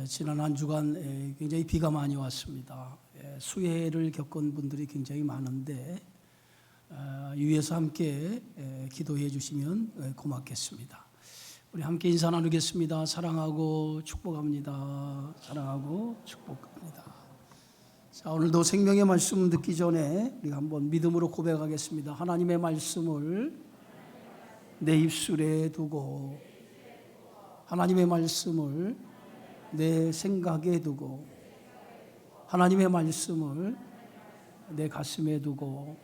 지난 한 주간 굉장히 비가 많이 왔습니다. 수해를 겪은 분들이 굉장히 많은데 위에서 함께 기도해 주시면 고맙겠습니다. 우리 함께 인사 나누겠습니다. 사랑하고 축복합니다. 사랑하고 축복합니다. 자, 오늘도 생명의 말씀 듣기 전에 우리 한번 믿음으로 고백하겠습니다. 하나님의 말씀을 내 입술에 두고, 하나님의 말씀을 내 생각에 두고, 하나님의 말씀을 내 가슴에 두고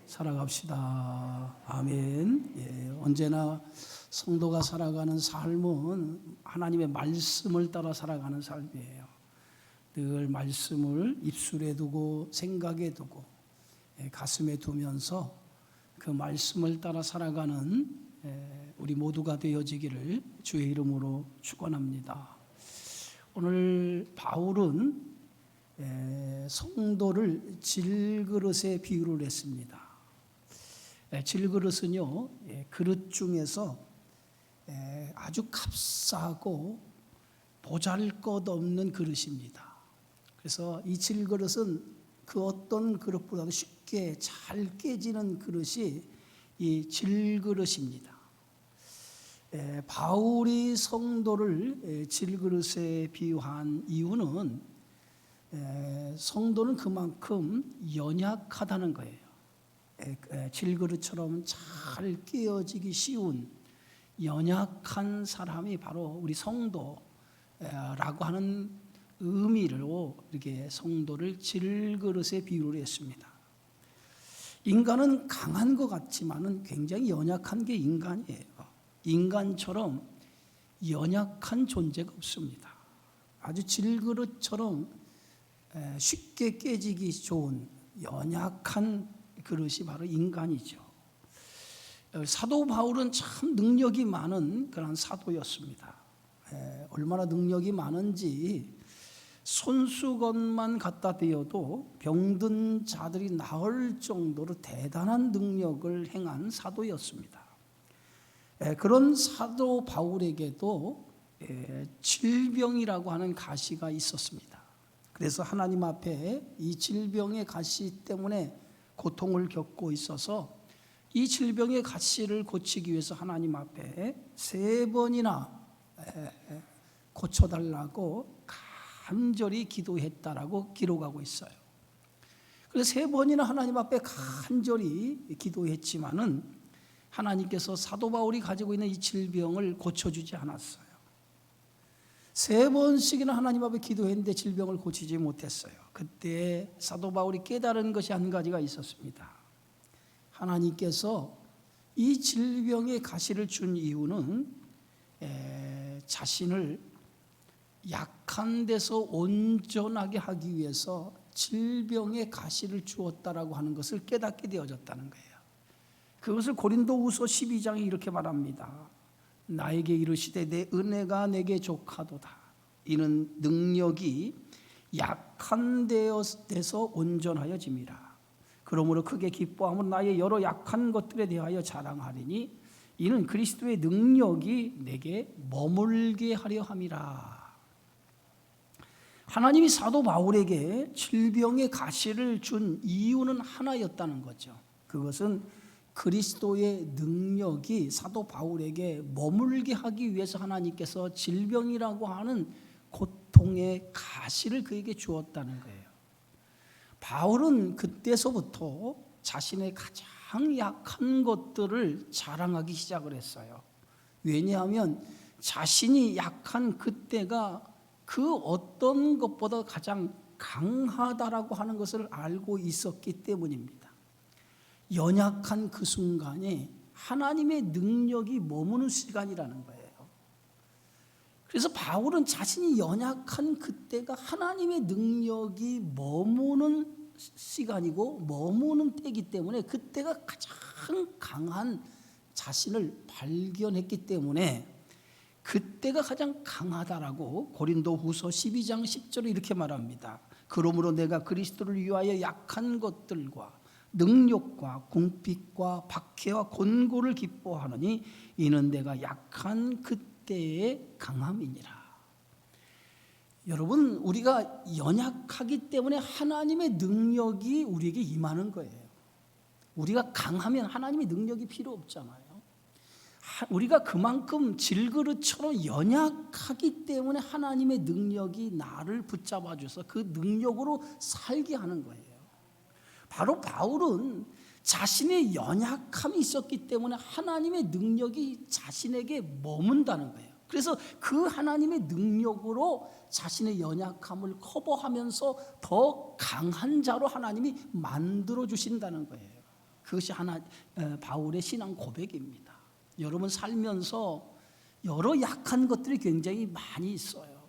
살아갑시다. 아멘. 언제나 성도가 살아가는 삶은 하나님의 말씀을 따라 살아가는 삶이에요. 늘 말씀을 입술에 두고 생각에 두고 가슴에 두면서 그 말씀을 따라 살아가는 우리 모두가 되어지기를 주의 이름으로 축원합니다. 오늘 바울은 성도를 질그릇에 비유를 했습니다. 질그릇은요, 그릇 중에서 아주 값싸고 보잘것없는 그릇입니다. 그래서 이 질그릇은 그 어떤 그릇보다도 쉽게 잘 깨지는 그릇이 이 질그릇입니다. 바울이 성도를 질그릇에 비유한 이유는 성도는 그만큼 연약하다는 거예요. 질그릇처럼 잘 깨어지기 쉬운 연약한 사람이 바로 우리 성도라고 하는 의미로 이렇게 성도를 질그릇에 비유를 했습니다. 인간은 강한 것 같지만은 굉장히 연약한 게 인간이에요. 인간처럼 연약한 존재가 없습니다. 아주 질그릇처럼 쉽게 깨지기 좋은 연약한 그릇이 바로 인간이죠. 사도 바울은 참 능력이 많은 그런 사도였습니다. 얼마나 능력이 많은지 손수건만 갖다 대어도 병든 자들이 나을 정도로 대단한 능력을 행한 사도였습니다. 그런 사도 바울에게도 질병이라고 하는 가시가 있었습니다. 그래서 하나님 앞에 이 질병의 가시 때문에 고통을 겪고 있어서 이 질병의 가시를 고치기 위해서 하나님 앞에 3번이나 고쳐달라고 간절히 기도했다라고 기록하고 있어요. 그래서 3번이나 하나님 앞에 간절히 기도했지만은 하나님께서 사도 바울이 가지고 있는 이 질병을 고쳐주지 않았어요. 3번씩이나 하나님 앞에 기도했는데 질병을 고치지 못했어요. 그때 사도 바울이 깨달은 것이 한 가지가 있었습니다. 하나님께서 이 질병의 가시를 준 이유는 자신을 약한 데서 온전하게 하기 위해서 질병의 가시를 주었다라고 하는 것을 깨닫게 되어졌다는 거예요. 그것을 고린도후서 12장에 이렇게 말합니다. 나에게 이르시되 내 은혜가 내게 족하도다. 이는 능력이 약한 데서 온전하여짐이라. 그러므로 크게 기뻐함으로 나의 여러 약한 것들에 대하여 자랑하리니 이는 그리스도의 능력이 내게 머물게 하려 함이라. 하나님이 사도 바울에게 질병의 가시를 준 이유는 하나였다는 거죠. 그것은 그리스도의 능력이 사도 바울에게 머물게 하기 위해서 하나님께서 질병이라고 하는 고통의 가시를 그에게 주었다는 거예요. 바울은 그때서부터 자신의 가장 약한 것들을 자랑하기 시작을 했어요. 왜냐하면 자신이 약한 그때가 그 어떤 것보다 가장 강하다라고 하는 것을 알고 있었기 때문입니다. 연약한 그 순간에 하나님의 능력이 머무는 시간이라는 거예요. 그래서 바울은 자신이 연약한 그때가 하나님의 능력이 머무는 시간이고 머무는 때이기 때문에 그때가 가장 강한 자신을 발견했기 때문에 그때가 가장 강하다라고 고린도후서 12장 10절에 이렇게 말합니다. 그러므로 내가 그리스도를 위하여 약한 것들과 능력과 궁핍과 박해와 곤고를 기뻐하느니 이는 내가 약한 그때의 강함이니라. 여러분, 우리가 연약하기 때문에 하나님의 능력이 우리에게 임하는 거예요. 우리가 강하면 하나님의 능력이 필요 없잖아요. 우리가 그만큼 질그릇처럼 연약하기 때문에 하나님의 능력이 나를 붙잡아 줘서 그 능력으로 살게 하는 거예요. 바로 바울은 자신의 연약함이 있었기 때문에 하나님의 능력이 자신에게 머문다는 거예요. 그래서 그 하나님의 능력으로 자신의 연약함을 커버하면서 더 강한 자로 하나님이 만들어 주신다는 거예요. 그것이 바울의 신앙 고백입니다. 여러분 살면서 여러 약한 것들이 굉장히 많이 있어요.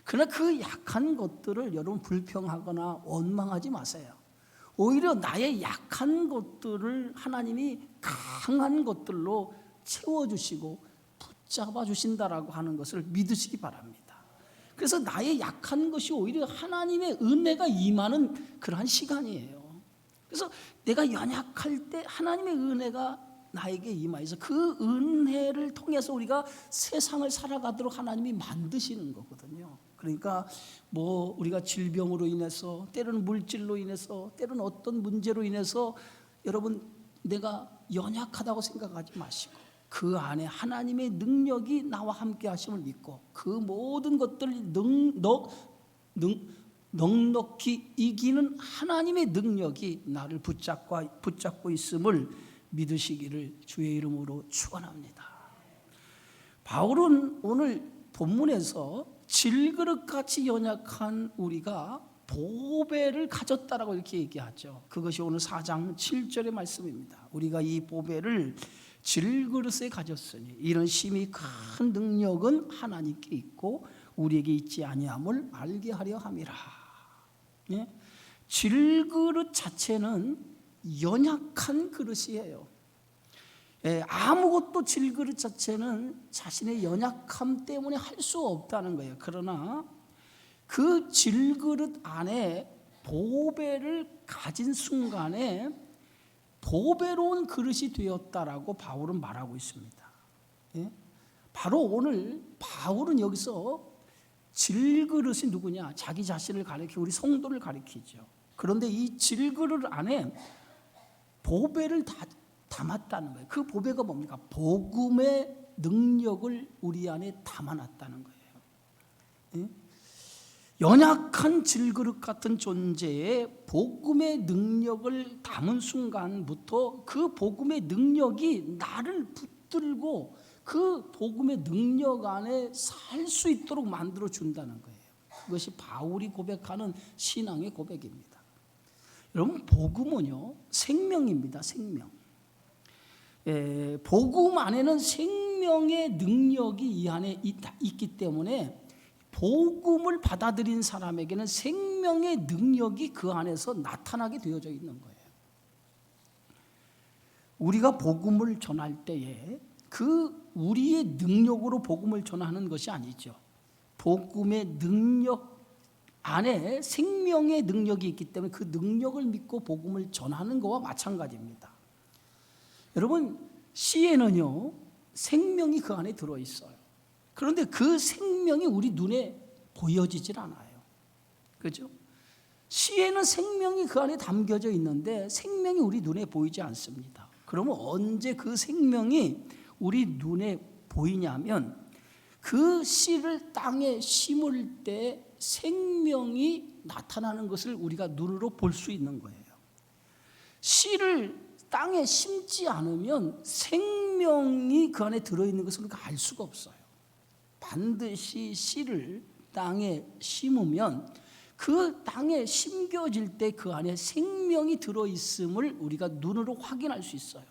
그러나 그 약한 것들을 여러분 불평하거나 원망하지 마세요. 오히려 나의 약한 것들을 하나님이 강한 것들로 채워주시고 붙잡아 주신다라고 하는 것을 믿으시기 바랍니다. 그래서 나의 약한 것이 오히려 하나님의 은혜가 임하는 그러한 시간이에요. 그래서 내가 연약할 때 하나님의 은혜가 나에게 임하여서 그 은혜를 통해서 우리가 세상을 살아가도록 하나님이 만드시는 거거든요. 그러니까 우리가 질병으로 인해서, 때로는 물질로 인해서, 때로는 어떤 문제로 인해서 여러분 내가 연약하다고 생각하지 마시고 그 안에 하나님의 능력이 나와 함께 하심을 믿고 그 모든 것들을 넉넉히 이기는 하나님의 능력이 나를 붙잡고 있음을 믿으시기를 주의 이름으로 축원합니다. 바울은 오늘 본문에서 질그릇같이 연약한 우리가 보배를 가졌다라고 이렇게 얘기하죠. 그것이 오늘 4장 7절의 말씀입니다. 우리가 이 보배를 질그릇에 가졌으니 이런 심히 큰 능력은 하나님께 있고 우리에게 있지 아니함을 알게 하려 함이라. 예? 질그릇 자체는 연약한 그릇이에요. 아무것도 질그릇 자체는 자신의 연약함 때문에 할 수 없다는 거예요. 그러나 그 질그릇 안에 보배를 가진 순간에 보배로운 그릇이 되었다라고 바울은 말하고 있습니다. 바로 오늘 바울은 여기서 질그릇이 누구냐? 자기 자신을 가리키고 우리 성도를 가리키죠. 그런데 이 질그릇 안에 보배를 담았다는 거예요. 그 보배가 뭡니까? 복음의 능력을 우리 안에 담아놨다는 거예요. 연약한 질그릇 같은 존재에 복음의 능력을 담은 순간부터 그 복음의 능력이 나를 붙들고 그 복음의 능력 안에 살 수 있도록 만들어 준다는 거예요. 그것이 바울이 고백하는 신앙의 고백입니다. 여러분, 복음은요 생명입니다. 생명. 복음 안에는 생명의 능력이 이 안에 있기 때문에 복음을 받아들인 사람에게는 생명의 능력이 그 안에서 나타나게 되어져 있는 거예요. 우리가 복음을 전할 때에 그 우리의 능력으로 복음을 전하는 것이 아니죠. 복음의 능력 안에 생명의 능력이 있기 때문에 그 능력을 믿고 복음을 전하는 것과 마찬가지입니다. 여러분, 씨에는요 생명이 그 안에 들어있어요. 그런데 그 생명이 우리 눈에 보여지질 않아요. 그렇죠? 씨에는 생명이 그 안에 담겨져 있는데 생명이 우리 눈에 보이지 않습니다. 그러면 언제 그 생명이 우리 눈에 보이냐면 그 씨를 땅에 심을 때 생명이 나타나는 것을 우리가 눈으로 볼 수 있는 거예요. 씨를 땅에 심지 않으면 생명이 그 안에 들어있는 것을 우리가 알 수가 없어요. 반드시 씨를 땅에 심으면 그 땅에 심겨질 때 그 안에 생명이 들어있음을 우리가 눈으로 확인할 수 있어요.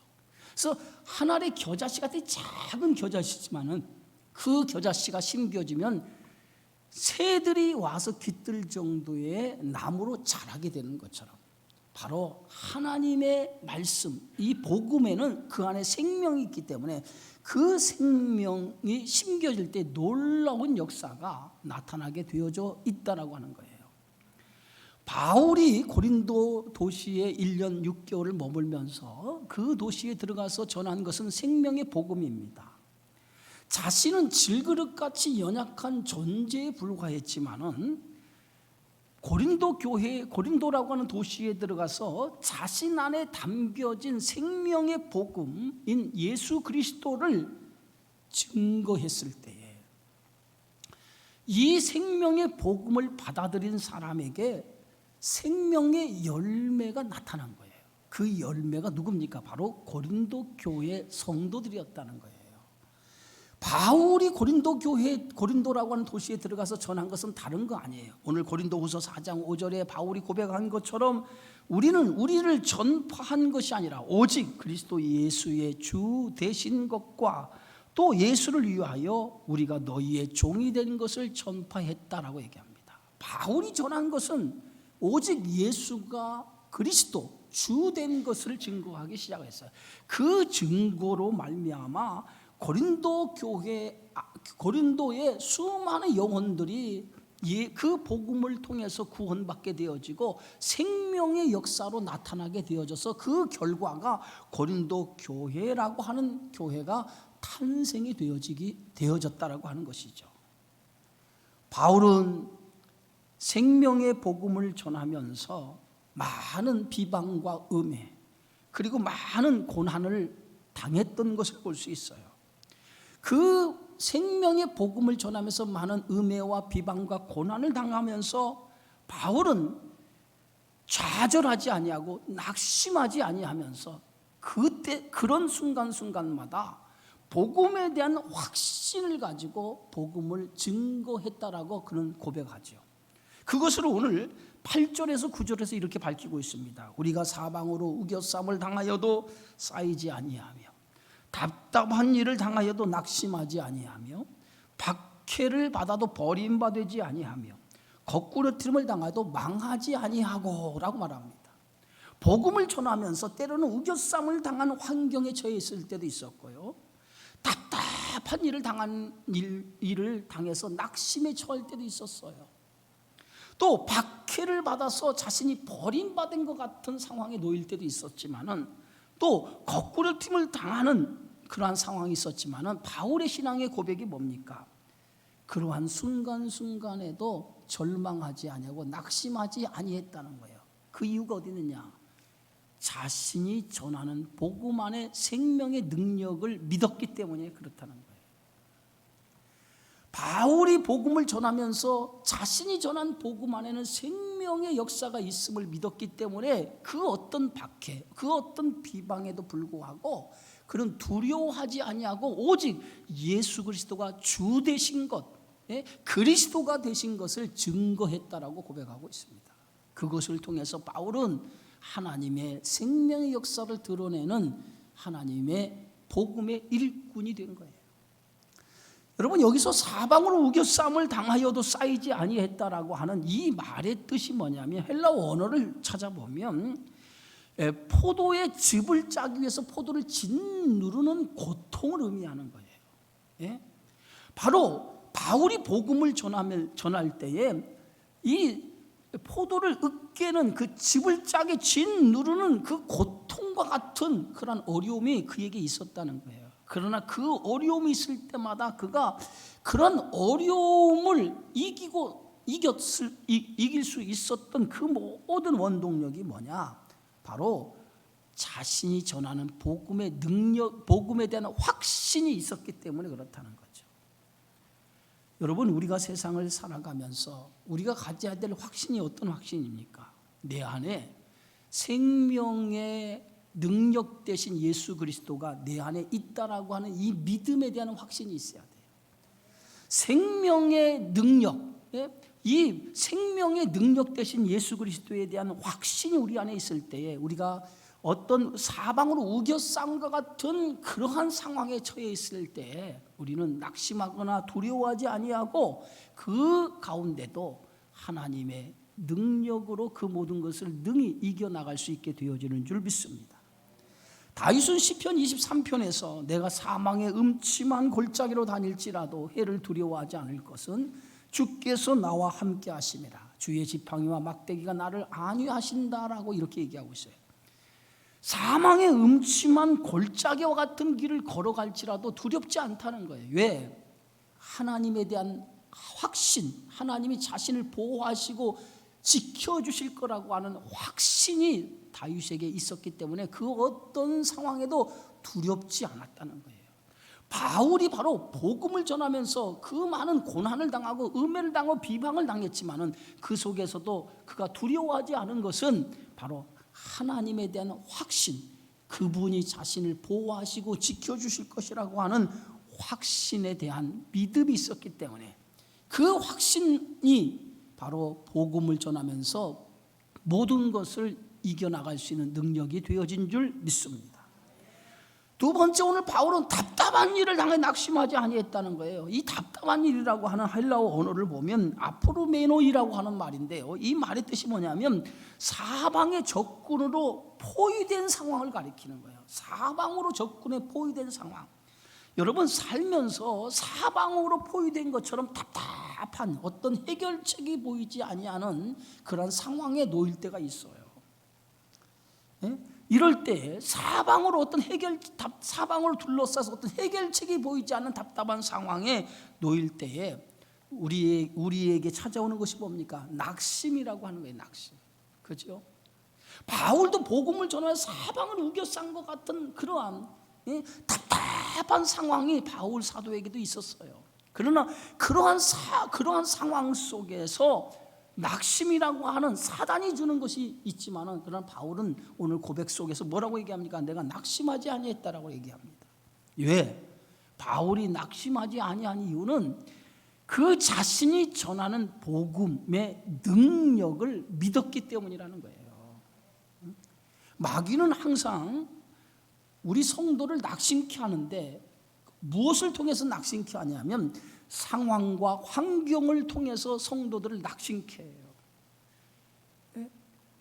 그래서 한 알의 겨자씨 같은 작은 겨자씨지만은 그 겨자씨가 심겨지면 새들이 와서 깃들 정도의 나무로 자라게 되는 것처럼 바로 하나님의 말씀, 이 복음에는 그 안에 생명이 있기 때문에 그 생명이 심겨질 때 놀라운 역사가 나타나게 되어져 있다라고 하는 거예요. 바울이 고린도 도시에 1년 6개월을 머물면서 그 도시에 들어가서 전한 것은 생명의 복음입니다. 자신은 질그릇같이 연약한 존재에 불과했지만은 고린도라고 하는 도시에 들어가서 자신 안에 담겨진 생명의 복음인 예수 그리스도를 증거했을 때에 이 생명의 복음을 받아들인 사람에게 생명의 열매가 나타난 거예요. 그 열매가 누굽니까? 바로 고린도 교회 성도들이었다는 거예요. 바울이 고린도라고 하는 도시에 들어가서 전한 것은 다른 거 아니에요. 오늘 고린도후서 4장 5절에 바울이 고백한 것처럼 우리는 우리를 전파한 것이 아니라 오직 그리스도 예수의 주 되신 것과 또 예수를 위하여 우리가 너희의 종이 된 것을 전파했다라고 얘기합니다. 바울이 전한 것은 오직 예수가 그리스도 주 된 것을 증거하기 시작했어요. 그 증거로 말미암아 고린도의 수많은 영혼들이 그 복음을 통해서 구원받게 되어지고 생명의 역사로 나타나게 되어져서 그 결과가 고린도 교회라고 하는 교회가 탄생이 되어졌다라고 하는 것이죠. 바울은 생명의 복음을 전하면서 많은 비방과 음해 그리고 많은 고난을 당했던 것을 볼 수 있어요. 그 생명의 복음을 전하면서 많은 음해와 비방과 고난을 당하면서 바울은 좌절하지 아니하고 낙심하지 아니하면서 그때 그런 순간순간마다 복음에 대한 확신을 가지고 복음을 증거했다라고 그는 고백하죠. 그것을 오늘 8절에서 9절에서 이렇게 밝히고 있습니다. 우리가 사방으로 우겨쌈을 당하여도 쌓이지 아니하며 답답한 일을 당하여도 낙심하지 아니하며 박해를 받아도 버림받지 아니하며 거꾸러뜨림을 당하여도 망하지 아니하고 라고 말합니다. 복음을 전하면서 때로는 우겨쌈을 당한 환경에 처해 있을 때도 있었고요, 답답한 일을 일을 당해서 낙심에 처할 때도 있었어요. 또 박해를 받아서 자신이 버림받은 것 같은 상황에 놓일 때도 있었지만은 또 거꾸러짐을 당하는 그러한 상황이 있었지만은 바울의 신앙의 고백이 뭡니까? 그러한 순간순간에도 절망하지 아니하고 낙심하지 아니했다는 거예요. 그 이유가 어디 있느냐? 자신이 전하는 복음 안에 생명의 능력을 믿었기 때문에 그렇다는 거예요. 바울이 복음을 전하면서 자신이 전한 복음 안에는 생명의 역사가 있음을 믿었기 때문에 그 어떤 박해, 그 어떤 비방에도 불구하고 그는 두려워하지 아니하고 오직 예수 그리스도가 주 되신 것, 그리스도가 되신 것을 증거했다라고 고백하고 있습니다. 그것을 통해서 바울은 하나님의 생명의 역사를 드러내는 하나님의 복음의 일꾼이 된 거예요. 여러분, 여기서 사방으로 우겨쌈을 당하여도 쌓이지 아니했다라고 하는 이 말의 뜻이 뭐냐면 헬라 원어를 찾아보면 포도의 즙을 짜기 위해서 포도를 짓누르는 고통을 의미하는 거예요. 바로 바울이 복음을 전할 때에 이 포도를 으깨는 그 즙을 짜게 짓누르는 그 고통과 같은 그런 어려움이 그에게 있었다는 거예요. 그러나 그 어려움이 있을 때마다 그가 그런 어려움을 이길 수 있었던 그 모든 원동력이 뭐냐? 바로 자신이 전하는 복음의 능력, 복음에 대한 확신이 있었기 때문에 그렇다는 거죠. 여러분, 우리가 세상을 살아가면서 우리가 가져야 될 확신이 어떤 확신입니까? 내 안에 생명의 능력 대신 예수 그리스도가 내 안에 있다라고 하는 이 믿음에 대한 확신이 있어야 돼요. 생명의 능력, 이 생명의 능력 대신 예수 그리스도에 대한 확신이 우리 안에 있을 때에 우리가 어떤 사방으로 우겨쌈과 같은 그러한 상황에 처해 있을 때 우리는 낙심하거나 두려워하지 아니하고 그 가운데도 하나님의 능력으로 그 모든 것을 능히 이겨나갈 수 있게 되어지는 줄 믿습니다. 다윗은 시편 23편에서 내가 사망의 음침한 골짜기로 다닐지라도 해를 두려워하지 않을 것은 주께서 나와 함께 하심이라. 주의 지팡이와 막대기가 나를 안위하신다라고 이렇게 얘기하고 있어요. 사망의 음침한 골짜기와 같은 길을 걸어갈지라도 두렵지 않다는 거예요. 왜? 하나님에 대한 확신, 하나님이 자신을 보호하시고 지켜주실 거라고 하는 확신이 다윗에게 있었기 때문에 그 어떤 상황에도 두렵지 않았다는 거예요. 바울이 바로 복음을 전하면서 그 많은 고난을 당하고 음해를 당하고 비방을 당했지만은 그 속에서도 그가 두려워하지 않은 것은 바로 하나님에 대한 확신, 그분이 자신을 보호하시고 지켜주실 것이라고 하는 확신에 대한 믿음이 있었기 때문에 그 확신이 바로 복음을 전하면서 모든 것을 이겨나갈 수 있는 능력이 되어진 줄 믿습니다. 두 번째, 오늘 바울은 답답한 일을 당해 낙심하지 아니했다는 거예요. 이 답답한 일이라고 하는 헬라어 언어를 보면 아프루메노이라고 하는 말인데요, 이 말의 뜻이 뭐냐면 사방의 적군으로 포위된 상황을 가리키는 거예요. 사방으로 적군에 포위된 상황. 여러분, 살면서 사방으로 포위된 것처럼 답답한 어떤 해결책이 보이지 아니하는 그런 상황에 놓일 때가 있어요. 예? 이럴 때 사방으로 사방으로 둘러싸서 어떤 해결책이 보이지 않는 답답한 상황에 놓일 때에 우리에게 찾아오는 것이 뭡니까? 낙심이라고 하는 거예요. 낙심. 그렇죠? 바울도 복음을 전하여 사방을 우겨싼 것 같은 그러한 답답한 상황이 바울 사도에게도 있었어요. 그러나 그러한 상황 속에서 낙심이라고 하는 사단이 주는 것이 있지만은, 그러나 바울은 오늘 고백 속에서 뭐라고 얘기합니까? 내가 낙심하지 아니했다라고 얘기합니다. 왜? 바울이 낙심하지 아니한 이유는 그 자신이 전하는 복음의 능력을 믿었기 때문이라는 거예요. 마귀는 항상 우리 성도를 낙심케 하는데 무엇을 통해서 낙심케 하냐면 상황과 환경을 통해서 성도들을 낙심케 해요.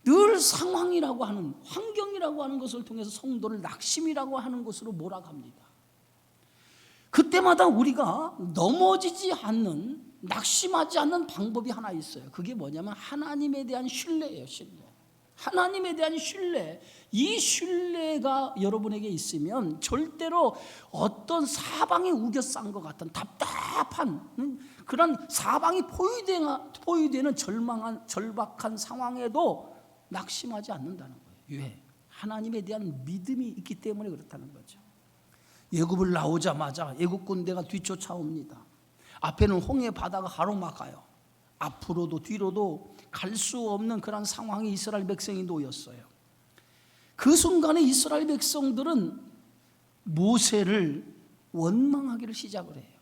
늘 상황이라고 하는, 환경이라고 하는 것을 통해서 성도를 낙심이라고 하는 것으로 몰아갑니다. 그때마다 우리가 넘어지지 않는, 낙심하지 않는 방법이 하나 있어요. 그게 뭐냐면 하나님에 대한 신뢰예요. 신뢰. 하나님에 대한 신뢰, 이 신뢰가 여러분에게 있으면 절대로 어떤 사방이 우겨싼 것 같은 답답한 그런 사방이 포위되는 절박한 상황에도 낙심하지 않는다는 거예요. 왜? 하나님에 대한 믿음이 있기 때문에 그렇다는 거죠. 애굽을 나오자마자 애굽 군대가 뒤쫓아옵니다. 앞에는 홍해 바다가 가로막아요. 앞으로도 뒤로도 갈 수 없는 그런 상황에 이스라엘 백성이 놓였어요. 그 순간에 이스라엘 백성들은 모세를 원망하기를 시작을 해요.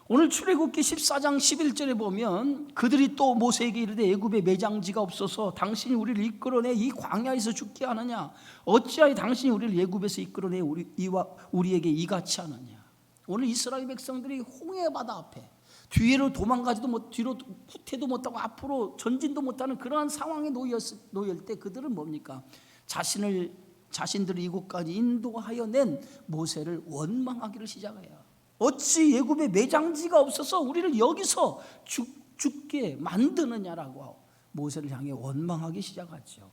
오늘 출애굽기 14장 11절에 보면 그들이 또 모세에게 이르되 애굽에 매장지가 없어서 당신이 우리를 이끌어내 이 광야에서 죽게 하느냐? 어찌하여 당신이 우리를 애굽에서 이끌어내 우리에게 이같이 하느냐? 오늘 이스라엘 백성들이 홍해 바다 앞에 뒤로 도망가지도 못, 뒤로 후퇴도 못하고 앞으로 전진도 못하는 그러한 상황에 놓일 때 그들은 뭡니까? 자신들을 이곳까지 인도하여 낸 모세를 원망하기를 시작해요. 어찌 애굽에 매장지가 없어서 우리를 여기서 죽게 만드느냐라고 모세를 향해 원망하기 시작하죠.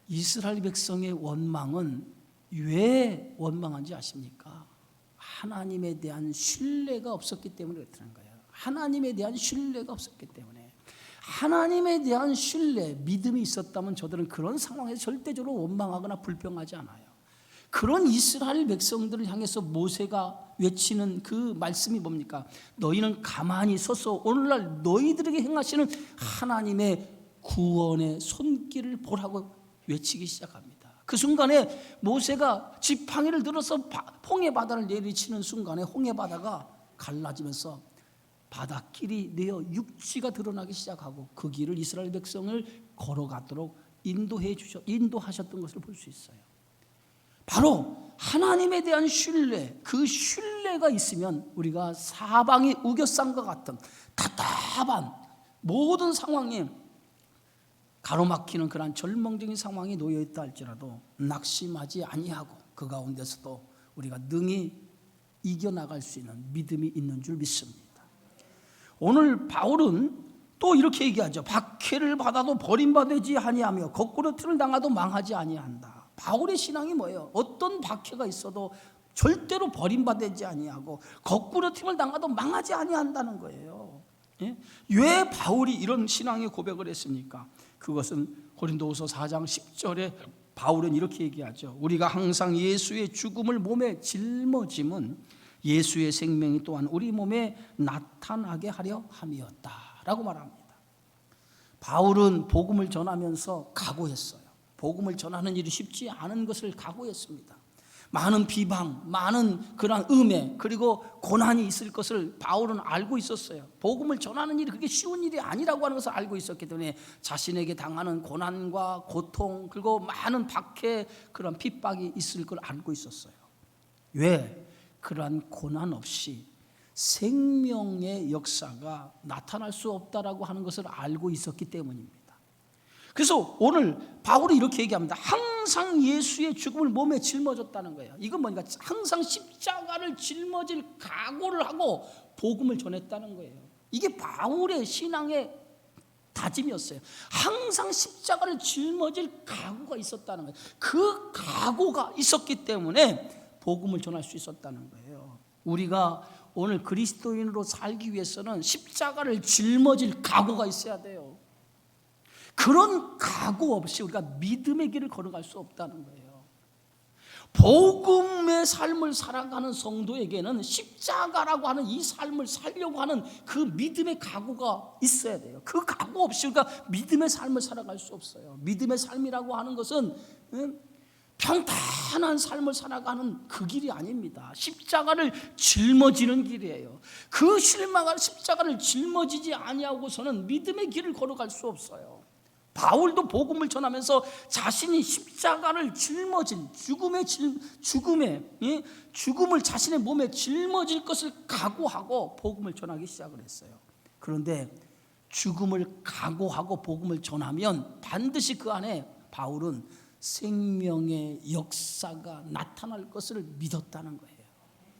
이스라엘 백성의 원망은 왜 원망한지 아십니까? 하나님에 대한 신뢰가 없었기 때문에 그렇다는 거예요. 하나님에 대한 신뢰가 없었기 때문에. 하나님에 대한 신뢰, 믿음이 있었다면 저들은 그런 상황에서 절대적으로 원망하거나 불평하지 않아요. 그런 이스라엘 백성들을 향해서 모세가 외치는 그 말씀이 뭡니까? 너희는 가만히 서서 오늘날 너희들에게 행하시는 하나님의 구원의 손길을 보라고 외치기 시작합니다. 그 순간에 모세가 지팡이를 들어서 홍해 바다를 내리치는 순간에 홍해 바다가 갈라지면서 바닷길이 내어 육지가 드러나기 시작하고 그 길을 이스라엘 백성을 걸어가도록 인도하셨던 것을 볼 수 있어요. 바로 하나님에 대한 신뢰, 그 신뢰가 있으면 우리가 사방이 우겨싼 것 같은 답답한 모든 상황에 가로막히는 그런 절망적인 상황이 놓여있다 할지라도 낙심하지 아니하고 그 가운데서도 우리가 능히 이겨나갈 수 있는 믿음이 있는 줄 믿습니다. 오늘 바울은 또 이렇게 얘기하죠. 박해를 받아도 버림받지 아니하며 거꾸로 틀을 당하도 망하지 아니한다. 바울의 신앙이 뭐예요? 어떤 박해가 있어도 절대로 버림받지 아니하고 거꾸로 팀을 당하도 망하지 아니한다는 거예요. 예? 왜 바울이 이런 신앙의 고백을 했습니까? 그것은 고린도후서 4장 10절에 바울은 이렇게 얘기하죠. 우리가 항상 예수의 죽음을 몸에 짊어짐은 예수의 생명이 또한 우리 몸에 나타나게 하려 함이었다라고 말합니다. 바울은 복음을 전하면서 각오했어요. 복음을 전하는 일이 쉽지 않은 것을 각오했습니다. 많은 비방, 많은 그런 음해, 그리고 고난이 있을 것을 바울은 알고 있었어요. 복음을 전하는 일이 그렇게 쉬운 일이 아니라고 하는 것을 알고 있었기 때문에 자신에게 당하는 고난과 고통, 그리고 많은 박해, 그런 핍박이 있을 걸 알고 있었어요. 왜? 그러한 고난 없이 생명의 역사가 나타날 수 없다라고 하는 것을 알고 있었기 때문입니다. 그래서 오늘 바울이 이렇게 얘기합니다. 항상 예수의 죽음을 몸에 짊어졌다는 거예요. 이건 뭐니까 항상 십자가를 짊어질 각오를 하고 복음을 전했다는 거예요. 이게 바울의 신앙의 다짐이었어요. 항상 십자가를 짊어질 각오가 있었다는 거예요. 그 각오가 있었기 때문에 복음을 전할 수 있었다는 거예요. 우리가 오늘 그리스도인으로 살기 위해서는 십자가를 짊어질 각오가 있어야 돼요. 그런 각오 없이 우리가 믿음의 길을 걸어갈 수 없다는 거예요. 복음의 삶을 살아가는 성도에게는 십자가라고 하는 이 삶을 살려고 하는 그 믿음의 각오가 있어야 돼요. 그 각오 없이 우리가 믿음의 삶을 살아갈 수 없어요. 믿음의 삶이라고 하는 것은 평탄한 삶을 살아가는 그 길이 아닙니다. 십자가를 짊어지는 길이에요. 그 십자가를 짊어지지 아니하고서는 믿음의 길을 걸어갈 수 없어요. 바울도 복음을 전하면서 자신이 십자가를 짊어질 죽음을 자신의 몸에 짊어질 것을 각오하고 복음을 전하기 시작을 했어요. 그런데 죽음을 각오하고 복음을 전하면 반드시 그 안에 바울은 생명의 역사가 나타날 것을 믿었다는 거예요.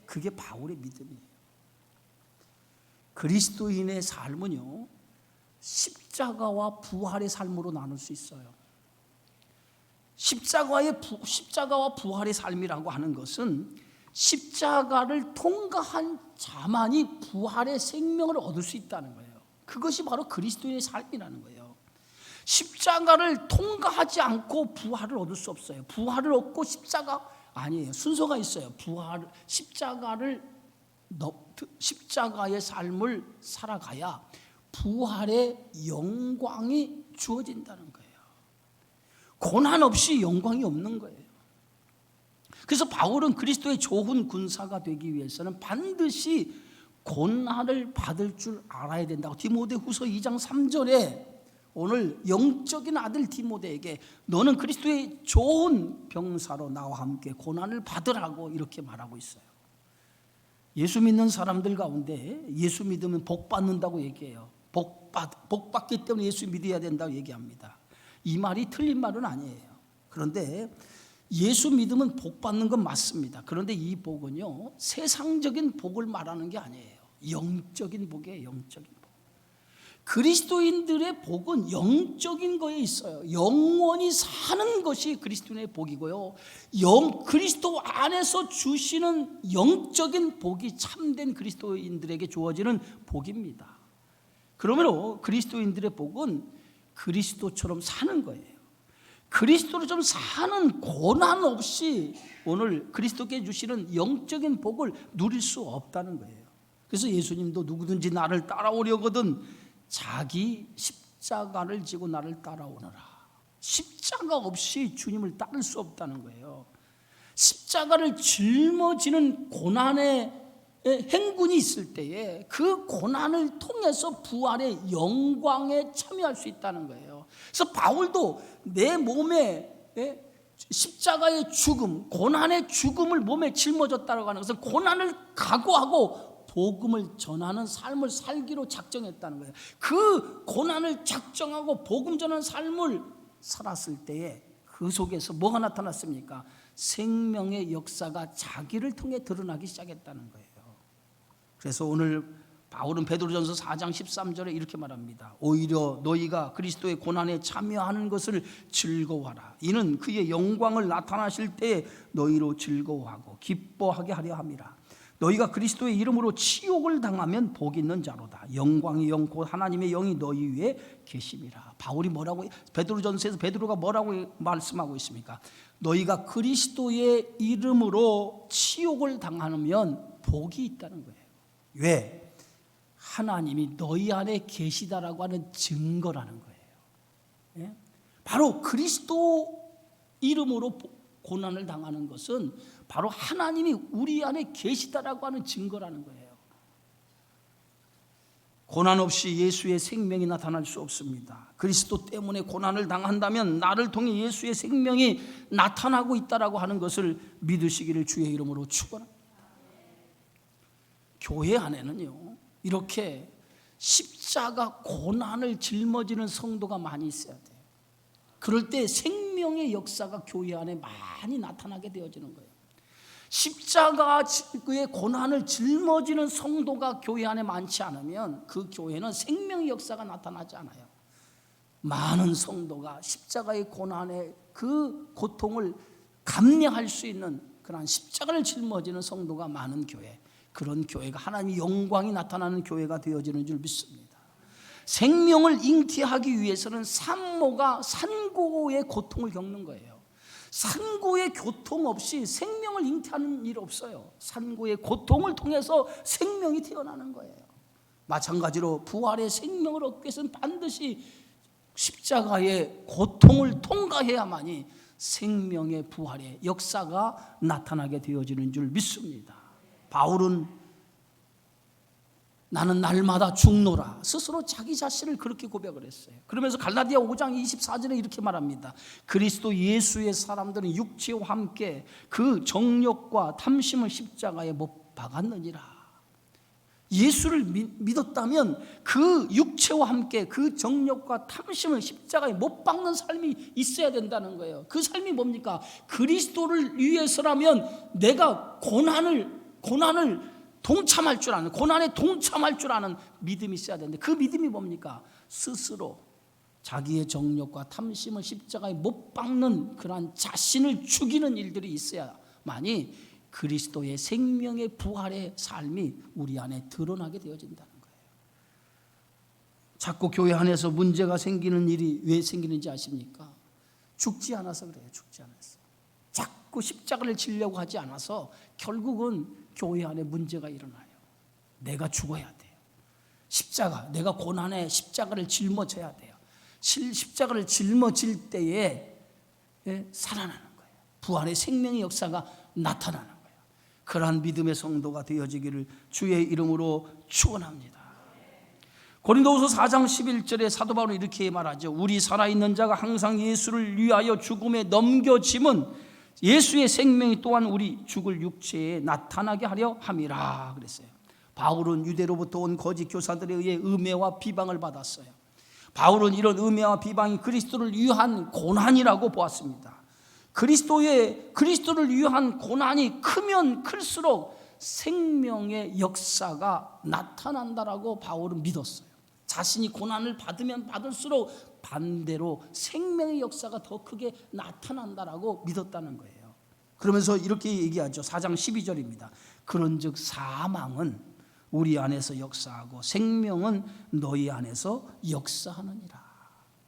그게 바울의 믿음이에요. 그리스도인의 삶은요, 십자가와 부활의 삶으로 나눌 수 있어요. 십자가와 부활의 삶이라고 하는 것은 십자가를 통과한 자만이 부활의 생명을 얻을 수 있다는 거예요. 그것이 바로 그리스도인의 삶이라는 거예요. 십자가를 통과하지 않고 부활을 얻을 수 없어요. 부활을 얻고 십자가 아니에요. 순서가 있어요. 십자가의 삶을 살아가야 부활의 영광이 주어진다는 거예요. 고난 없이 영광이 없는 거예요. 그래서 바울은 그리스도의 좋은 군사가 되기 위해서는 반드시 고난을 받을 줄 알아야 된다고 디모데후서 2장 3절에 오늘 영적인 아들 디모데에게 너는 그리스도의 좋은 병사로 나와 함께 고난을 받으라고 이렇게 말하고 있어요. 예수 믿는 사람들 가운데 예수 믿으면 복 받는다고 얘기해요. 복 받기 때문에 예수 믿어야 된다고 얘기합니다. 이 말이 틀린 말은 아니에요. 그런데 예수 믿으면 복 받는 건 맞습니다. 그런데 이 복은요, 세상적인 복을 말하는 게 아니에요. 영적인 복이에요. 영적인 복. 그리스도인들의 복은 영적인 거에 있어요. 영원히 사는 것이 그리스도인의 복이고요, 그리스도 안에서 주시는 영적인 복이 참된 그리스도인들에게 주어지는 복입니다. 그러므로 그리스도인들의 복은 그리스도처럼 사는 거예요. 그리스도로 좀 사는 고난 없이 오늘 그리스도께 주시는 영적인 복을 누릴 수 없다는 거예요. 그래서 예수님도 누구든지 나를 따라오려거든 자기 십자가를 지고 나를 따라오너라. 십자가 없이 주님을 따를 수 없다는 거예요. 십자가를 짊어지는 고난의 행군이 있을 때에 그 고난을 통해서 부활의 영광에 참여할 수 있다는 거예요. 그래서 바울도 내 몸에 십자가의 죽음, 고난의 죽음을 몸에 짊어졌다고 하는 것은 고난을 각오하고 복음을 전하는 삶을 살기로 작정했다는 거예요. 그 고난을 작정하고 복음 전하는 삶을 살았을 때에 그 속에서 뭐가 나타났습니까? 생명의 역사가 자기를 통해 드러나기 시작했다는 거예요. 그래서 오늘 바울은 베드로전서 4장 13절에 이렇게 말합니다. 오히려 너희가 그리스도의 고난에 참여하는 것을 즐거워하라. 이는 그의 영광을 나타나실 때에 너희로 즐거워하고 기뻐하게 하려 함이라. 너희가 그리스도의 이름으로 치욕을 당하면 복 있는 자로다. 영광의 영 곧 하나님의 영이 너희 위에 계심이라. 바울이 뭐라고, 베드로전서에서 베드로가 뭐라고 말씀하고 있습니까? 너희가 그리스도의 이름으로 치욕을 당하면 복이 있다는 거예요. 왜? 하나님이 너희 안에 계시다라고 하는 증거라는 거예요. 예? 바로 그리스도 이름으로 고난을 당하는 것은 바로 하나님이 우리 안에 계시다라고 하는 증거라는 거예요. 고난 없이 예수의 생명이 나타날 수 없습니다. 그리스도 때문에 고난을 당한다면 나를 통해 예수의 생명이 나타나고 있다라고 하는 것을 믿으시기를 주의 이름으로 축원합니다. 교회 안에는요, 이렇게 십자가 고난을 жил머지는 성도가 많이 있어야 돼요. 그럴 때 생명의 역사가 교회 안에 많이 나타나게 되어지는 거예요. 십자가의 고난을 짊어지는 성도가 교회 안에 많지 않으면 그 교회는 생명의 역사가 나타나지 않아요. 많은 성도가 십자가의 고난의 그 고통을 감내할 수 있는 그런 십자가를 짊어지는 성도가 많은 교회, 그런 교회가 하나님의 영광이 나타나는 교회가 되어지는 줄 믿습니다. 생명을 잉태하기 위해서는 산모가 산고의 고통을 겪는 거예요. 산고의 고통 없이 생명을 잉태하는 일 없어요. 산고의 고통을 통해서 생명이 태어나는 거예요. 마찬가지로 부활의 생명을 얻기 위해서는 반드시 십자가의 고통을 통과해야만이 생명의 부활의 역사가 나타나게 되어지는 줄 믿습니다. 바울은 나는 날마다 죽노라 스스로 자기 자신을 그렇게 고백을 했어요. 그러면서 갈라디아 5장 24절에 이렇게 말합니다. 그리스도 예수의 사람들은 육체와 함께 그 정욕과 탐심을 십자가에 못 박았느니라. 예수를 믿었다면 그 육체와 함께 그 정욕과 탐심을 십자가에 못 박는 삶이 있어야 된다는 거예요. 그 삶이 뭡니까? 그리스도를 위해서라면 내가 고난을 동참할 줄 아는, 고난에 동참할 줄 아는 믿음이 있어야 되는데, 그 믿음이 뭡니까? 스스로 자기의 정욕과 탐심을 십자가에 못 박는 그러한 자신을 죽이는 일들이 있어야만이 그리스도의 생명의 부활의 삶이 우리 안에 드러나게 되어진다는 거예요. 자꾸 교회 안에서 문제가 생기는 일이 왜 생기는지 아십니까? 죽지 않아서 그래요. 죽지 않아서. 자꾸 십자가를 지려고 하지 않아서 결국은 교회 안에 문제가 일어나요. 내가 죽어야 돼요. 십자가, 내가 고난에 십자가를 짊어져야 돼요. 십자가를 짊어질 때에 살아나는 거예요. 부활의 생명의 역사가 나타나는 거예요. 그러한 믿음의 성도가 되어지기를 주의 이름으로 축원합니다. 고린도후서 4장 11절에 사도 바울은 이렇게 말하죠. 우리 살아있는 자가 항상 예수를 위하여 죽음에 넘겨짐은 예수의 생명이 또한 우리 죽을 육체에 나타나게 하려 함이라 그랬어요. 바울은 유대로부터 온 거짓 교사들에 의해 음해와 비방을 받았어요. 바울은 이런 음해와 비방이 그리스도를 위한 고난이라고 보았습니다. 그리스도를 위한 고난이 크면 클수록 생명의 역사가 나타난다라고 바울은 믿었어요. 자신이 고난을 받으면 받을수록 반대로 생명의 역사가 더 크게 나타난다라고 믿었다는 거예요. 그러면서 이렇게 얘기하죠. 4장 12절입니다. 그런즉 사망은 우리 안에서 역사하고 생명은 너희 안에서 역사하느니라.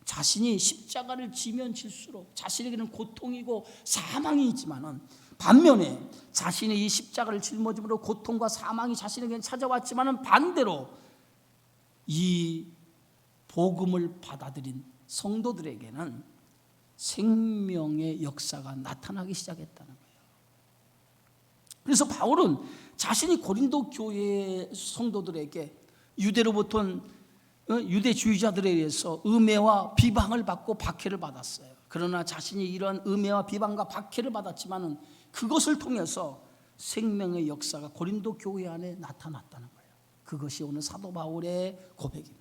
자신이 십자가를 지면 질수록 자신에게는 고통이고 사망이 있지만은, 반면에 자신이 이 십자가를 짊어짐으로 고통과 사망이 자신에게는 찾아왔지만은 반대로 이 복음을 받아들인 성도들에게는 생명의 역사가 나타나기 시작했다는 거예요. 그래서 바울은 자신이 고린도 교회 성도들에게 유대로부터 유대주의자들에 의해서 음해와 비방을 받고 박해를 받았어요. 그러나 자신이 이러한 음해와 비방과 박해를 받았지만은 그것을 통해서 생명의 역사가 고린도 교회 안에 나타났다는 거예요. 그것이 오늘 사도 바울의 고백입니다.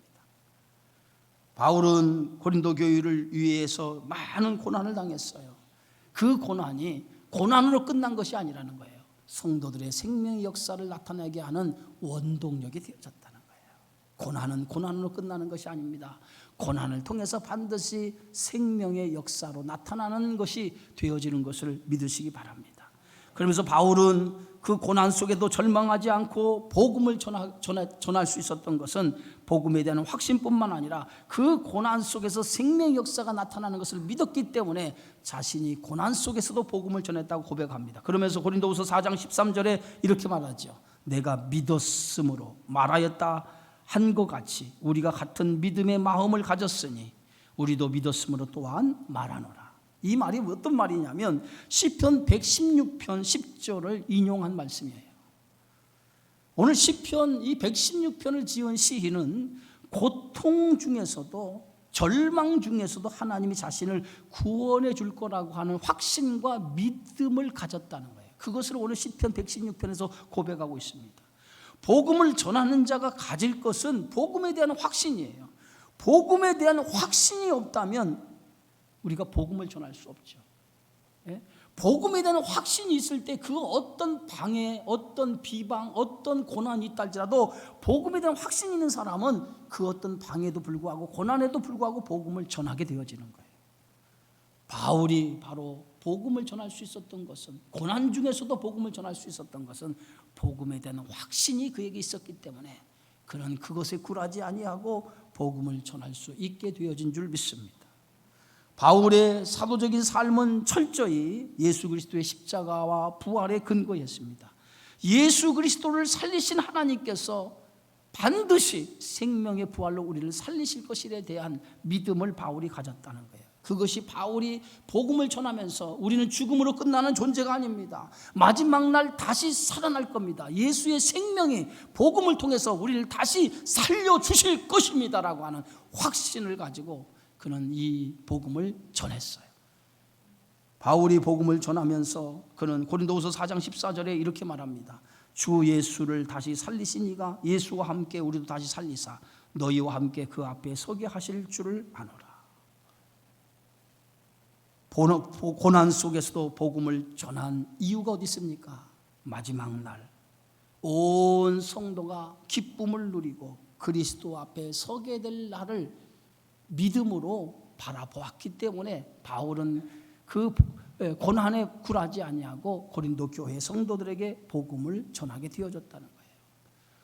바울은 고린도 교회를 위해서 많은 고난을 당했어요. 그 고난이 고난으로 끝난 것이 아니라는 거예요. 성도들의 생명의 역사를 나타내게 하는 원동력이 되어졌다는 거예요. 고난은 고난으로 끝나는 것이 아닙니다. 고난을 통해서 반드시 생명의 역사로 나타나는 것이 되어지는 것을 믿으시기 바랍니다. 그러면서 바울은 그 고난 속에도 절망하지 않고 복음을 전할 수 있었던 것은 복음에 대한 확신뿐만 아니라 그 고난 속에서 생명의 역사가 나타나는 것을 믿었기 때문에 자신이 고난 속에서도 복음을 전했다고 고백합니다. 그러면서 고린도후서 4장 13절에 이렇게 말하죠. 내가 믿었으므로 말하였다 한 것 같이 우리가 같은 믿음의 마음을 가졌으니 우리도 믿었으므로 또한 말하노라. 이 말이 어떤 말이냐면 시편 116편 10절을 인용한 말씀이에요. 오늘 시편 이 116편을 지은 시인은 고통 중에서도 절망 중에서도 하나님이 자신을 구원해 줄 거라고 하는 확신과 믿음을 가졌다는 거예요. 그것을 오늘 시편 116편에서 고백하고 있습니다. 복음을 전하는 자가 가질 것은 복음에 대한 확신이에요. 복음에 대한 확신이 없다면 우리가 복음을 전할 수 없죠. 복음에 대한 확신이 있을 때 그 어떤 방해, 어떤 비방, 어떤 고난이 있다 할지라도 복음에 대한 확신이 있는 사람은 그 어떤 방해도 불구하고 고난에도 불구하고 복음을 전하게 되어지는 거예요. 바울이 바로 복음을 전할 수 있었던 것은, 고난 중에서도 복음을 전할 수 있었던 것은 복음에 대한 확신이 그에게 있었기 때문에 그는 그것에 굴하지 아니하고 복음을 전할 수 있게 되어진 줄 믿습니다. 바울의 사도적인 삶은 철저히 예수 그리스도의 십자가와 부활에 근거했습니다. 예수 그리스도를 살리신 하나님께서 반드시 생명의 부활로 우리를 살리실 것에 대한 믿음을 바울이 가졌다는 거예요. 그것이 바울이 복음을 전하면서 우리는 죽음으로 끝나는 존재가 아닙니다. 마지막 날 다시 살아날 겁니다. 예수의 생명이 복음을 통해서 우리를 다시 살려주실 것입니다라고 하는 확신을 가지고 그는 이 복음을 전했어요. 바울이 복음을 전하면서 그는 고린도후서 4장 14절에 이렇게 말합니다. 주 예수를 다시 살리신 이가 예수와 함께 우리도 다시 살리사 너희와 함께 그 앞에 서게 하실 줄을 아노라. 고난 속에서도 복음을 전한 이유가 어디 있습니까? 마지막 날 온 성도가 기쁨을 누리고 그리스도 앞에 서게 될 날을 믿음으로 바라보았기 때문에 바울은 그 고난에 굴하지 아니하고 고린도 교회 성도들에게 복음을 전하게 되어졌다는 거예요.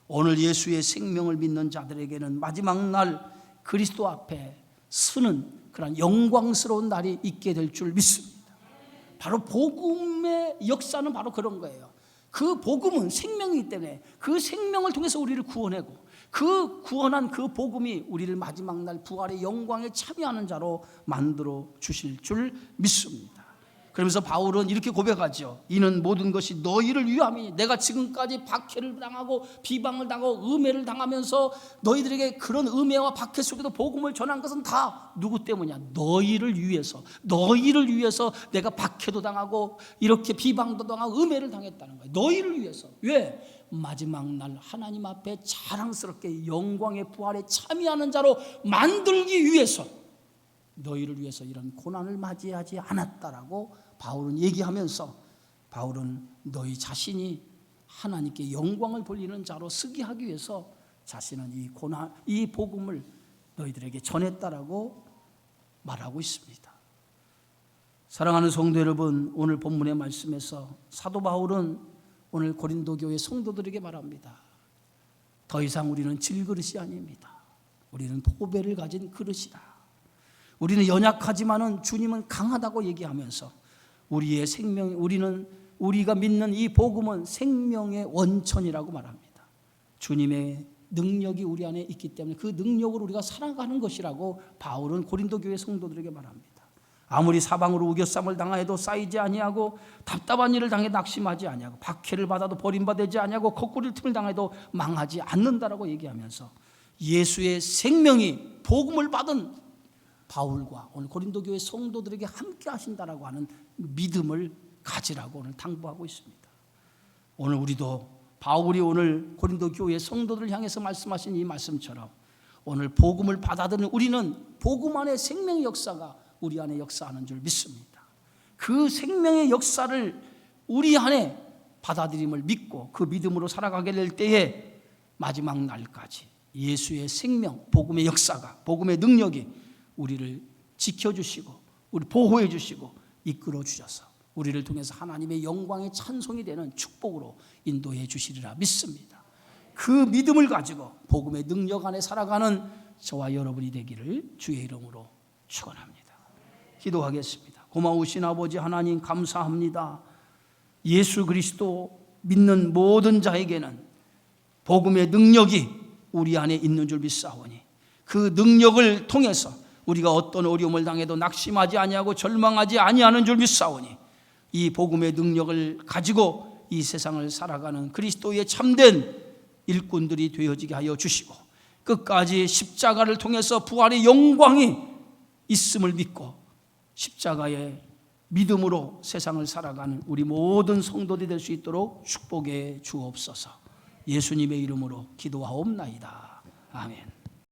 오늘 예수의 생명을 믿는 자들에게는 마지막 날 그리스도 앞에 서는 그런 영광스러운 날이 있게 될 줄 믿습니다. 바로 복음의 역사는 바로 그런 거예요. 그 복음은 생명이기 때문에 그 생명을 통해서 우리를 구원하고 그 구원한 그 복음이 우리를 마지막 날 부활의 영광에 참여하는 자로 만들어 주실 줄 믿습니다. 그러면서 바울은 이렇게 고백하죠. 이는 모든 것이 너희를 위함이니 내가 지금까지 박해를 당하고 비방을 당하고 음해를 당하면서 너희들에게 그런 음해와 박해 속에도 복음을 전한 것은 다 누구 때문이냐? 너희를 위해서 내가 박해도 당하고 이렇게 비방도 당하고 음해를 당했다는 거예요. 너희를 위해서. 왜? 마지막 날 하나님 앞에 자랑스럽게 영광의 부활에 참여하는 자로 만들기 위해서 너희를 위해서 이런 고난을 맞이하지 않았다라고 바울은 얘기하면서 바울은 너희 자신이 하나님께 영광을 돌리는 자로 쓰게 하기 위해서 자신은 이 복음을 너희들에게 전했다라고 말하고 있습니다. 사랑하는 성도 여러분, 오늘 본문의 말씀에서 사도 바울은 오늘 고린도 교회 성도들에게 말합니다. 더 이상 우리는 질그릇이 아닙니다. 우리는 보배를 가진 그릇이다. 우리는 연약하지만은 주님은 강하다고 얘기하면서 우리의 생명, 우리가 믿는 이 복음은 생명의 원천이라고 말합니다. 주님의 능력이 우리 안에 있기 때문에 그 능력으로 우리가 살아가는 것이라고 바울은 고린도 교회 성도들에게 말합니다. 아무리 사방으로 우겨쌈을 당하여도 쌓이지 아니하고 답답한 일을 당해 낙심하지 아니하고 박해를 받아도 버림받지 아니하고 거꾸릴 틈을 당해도 망하지 않는다라고 얘기하면서 예수의 생명이 복음을 받은 바울과 오늘 고린도 교회 성도들에게 함께 하신다라고 하는 믿음을 가지라고 오늘 당부하고 있습니다. 오늘 우리도 바울이 오늘 고린도 교회 성도들을 향해서 말씀하신 이 말씀처럼 오늘 복음을 받아들이는 우리는 복음 안에 생명의 역사가 우리 안에 역사하는 줄 믿습니다. 그 생명의 역사를 우리 안에 받아들임을 믿고 그 믿음으로 살아가게 될 때에 마지막 날까지 예수의 생명, 복음의 역사가, 복음의 능력이 우리를 지켜주시고 우리 보호해 주시고 이끌어 주셔서 우리를 통해서 하나님의 영광의 찬송이 되는 축복으로 인도해 주시리라 믿습니다. 그 믿음을 가지고 복음의 능력 안에 살아가는 저와 여러분이 되기를 주의 이름으로 축원합니다. 기도하겠습니다. 고마우신 아버지 하나님 감사합니다. 예수 그리스도 믿는 모든 자에게는 복음의 능력이 우리 안에 있는 줄 믿사오니 그 능력을 통해서 우리가 어떤 어려움을 당해도 낙심하지 아니하고 절망하지 아니하는 줄 믿사오니 이 복음의 능력을 가지고 이 세상을 살아가는 그리스도의 참된 일꾼들이 되어지게 하여 주시고 끝까지 십자가를 통해서 부활의 영광이 있음을 믿고 십자가의 믿음으로 세상을 살아가는 우리 모든 성도들이 될 수 있도록 축복해 주옵소서. 예수님의 이름으로 기도하옵나이다. 아멘.